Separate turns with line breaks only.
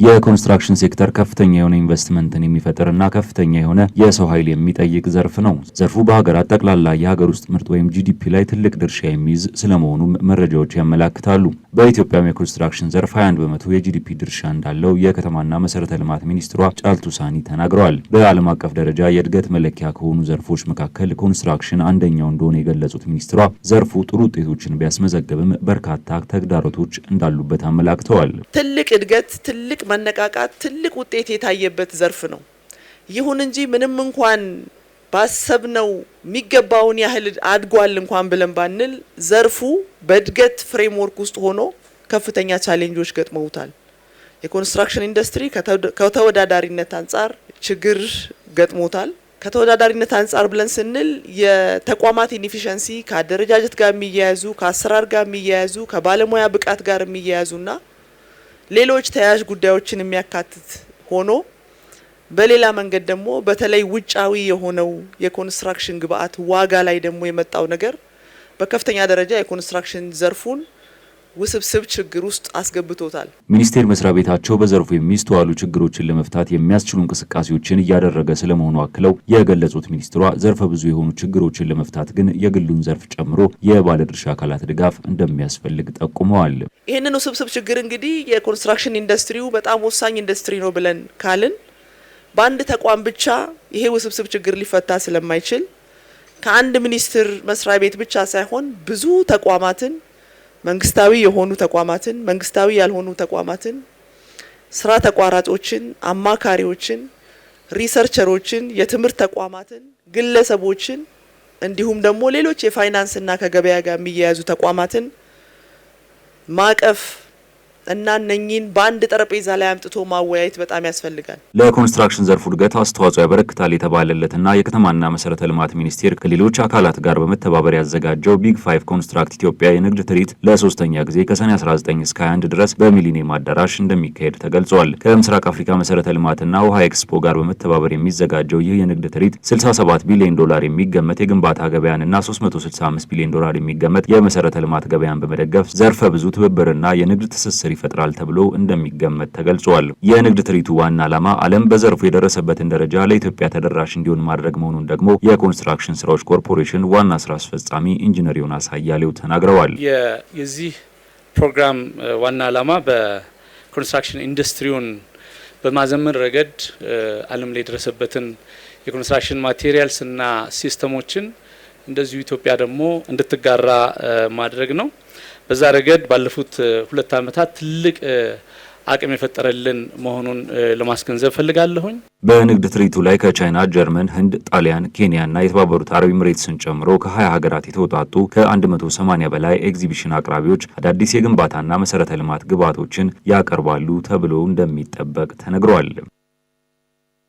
የኮንስትራክሽን ሴክተር ከፍተኛ የሆነ ኢንቨስትመንትን የሚፈጥርና ከፍተኛ የሆነ የሰው ኃይል የሚጠይቅ ዘርፍ ነው። ዘርፉ በሀገራት ጠቅላላ የሀገር ውስጥ ምርት ወይም ጂዲፒ ላይ ትልቅ ድርሻ የሚይዝ ስለመሆኑም መረጃዎች ያመላክታሉ። በኢትዮጵያም የኮንስትራክሽን ዘርፍ 21 በመቶ የጂዲፒ ድርሻ እንዳለው የከተማና መሰረተ ልማት ሚኒስትሯ ጫልቱ ሳኒ ተናግረዋል። በዓለም አቀፍ ደረጃ የእድገት መለኪያ ከሆኑ ዘርፎች መካከል ኮንስትራክሽን አንደኛው እንደሆነ የገለጹት ሚኒስትሯ ዘርፉ ጥሩ ውጤቶችን ቢያስመዘግብም በርካታ ተግዳሮቶች እንዳሉበት አመላክተዋል።
ትልቅ እድገት፣ ትልቅ መነቃቃት፣ ትልቅ ውጤት የታየበት ዘርፍ ነው። ይሁን እንጂ ምንም እንኳን ባሰብነው የሚገባውን ያህል አድጓል እንኳን ብለን ባንል ዘርፉ በእድገት ፍሬምወርክ ውስጥ ሆኖ ከፍተኛ ቻሌንጆች ገጥመውታል። የኮንስትራክሽን ኢንዱስትሪ ከተወዳዳሪነት አንጻር ችግር ገጥሞታል። ከተወዳዳሪነት አንጻር ብለን ስንል የተቋማት ኢንኤፊሸንሲ ከአደረጃጀት ጋር የሚያያዙ፣ ከአሰራር ጋር የሚያያዙ፣ ከባለሙያ ብቃት ጋር የሚያያዙና ሌሎች ተያያዥ ጉዳዮችን የሚያካትት ሆኖ በሌላ መንገድ ደግሞ በተለይ ውጫዊ የሆነው የኮንስትራክሽን ግብአት ዋጋ ላይ ደግሞ የመጣው ነገር በከፍተኛ ደረጃ የኮንስትራክሽን ዘርፉን ውስብስብ ችግር ውስጥ አስገብቶታል።
ሚኒስቴር መስሪያ ቤታቸው በዘርፉ የሚስተዋሉ ችግሮችን ለመፍታት የሚያስችሉ እንቅስቃሴዎችን እያደረገ ስለመሆኑ አክለው የገለጹት ሚኒስትሯ ዘርፈ ብዙ የሆኑ ችግሮችን ለመፍታት ግን የግሉን ዘርፍ ጨምሮ የባለድርሻ አካላት ድጋፍ እንደሚያስፈልግ ጠቁመዋል።
ይህንን ውስብስብ ችግር እንግዲህ የኮንስትራክሽን ኢንዱስትሪው በጣም ወሳኝ ኢንዱስትሪ ነው ብለን ካልን በአንድ ተቋም ብቻ ይሄ ውስብስብ ችግር ሊፈታ ስለማይችል ከአንድ ሚኒስቴር መስሪያ ቤት ብቻ ሳይሆን ብዙ ተቋማትን፣ መንግስታዊ የሆኑ ተቋማትን፣ መንግስታዊ ያልሆኑ ተቋማትን፣ ስራ ተቋራጮችን፣ አማካሪዎችን፣ ሪሰርቸሮችን፣ የትምህርት ተቋማትን፣ ግለሰቦችን እንዲሁም ደግሞ ሌሎች የፋይናንስና ከገበያ ጋር የሚያያዙ ተቋማትን ማቀፍ እና እነኚህን በአንድ ጠረጴዛ ላይ አምጥቶ ማወያየት በጣም ያስፈልጋል።
ለኮንስትራክሽን ዘርፉ እድገት አስተዋጽኦ ያበረክታል የተባለለትና የከተማና መሰረተ ልማት ሚኒስቴር ከሌሎች አካላት ጋር በመተባበር ያዘጋጀው ቢግ 5 ኮንስትራክት ኢትዮጵያ የንግድ ትርኢት ለሶስተኛ ጊዜ ከሰኔ 19 እስከ 21 ድረስ በሚሊኒየም አዳራሽ እንደሚካሄድ ተገልጿል። ከምስራቅ አፍሪካ መሰረተ ልማትና ውሃ ኤክስፖ ጋር በመተባበር የሚዘጋጀው ይህ የንግድ ትርኢት 67 ቢሊዮን ዶላር የሚገመት የግንባታ ገበያንና 365 ቢሊዮን ዶላር የሚገመት የመሰረተ ልማት ገበያን በመደገፍ ዘርፈ ብዙ ትብብርና የንግድ ትስስር ይፈጥራል ተብሎ እንደሚገመት ተገልጿል። የንግድ ትርኢቱ ዋና ዓላማ ዓለም በዘርፉ የደረሰበትን ደረጃ ለኢትዮጵያ ተደራሽ እንዲሆን ማድረግ መሆኑን ደግሞ የኮንስትራክሽን ስራዎች ኮርፖሬሽን ዋና ስራ አስፈጻሚ ኢንጂነር ዮናስ አያሌው ተናግረዋል።
የዚህ ፕሮግራም ዋና ዓላማ በኮንስትራክሽን ኢንዱስትሪውን በማዘመን ረገድ ዓለም ላይ የደረሰበትን የኮንስትራክሽን ማቴሪያልስና ሲስተሞችን እንደዚሁ ኢትዮጵያ ደግሞ እንድትጋራ ማድረግ ነው። በዛ ረገድ ባለፉት 2 ዓመታት ትልቅ አቅም የፈጠረልን መሆኑን ለማስገንዘብ ፈልጋለሁኝ።
በንግድ ትርኢቱ ላይ ከቻይና፣ ጀርመን፣ ህንድ፣ ጣሊያን፣ ኬንያና የተባበሩት አረብ ኤምሬትስን ጨምሮ ከ20 ሀገራት የተውጣጡ ከ180 በላይ ኤግዚቢሽን አቅራቢዎች አዳዲስ የግንባታና መሰረተ ልማት ግብዓቶችን ያቀርባሉ ተብሎ እንደሚጠበቅ ተነግሯል።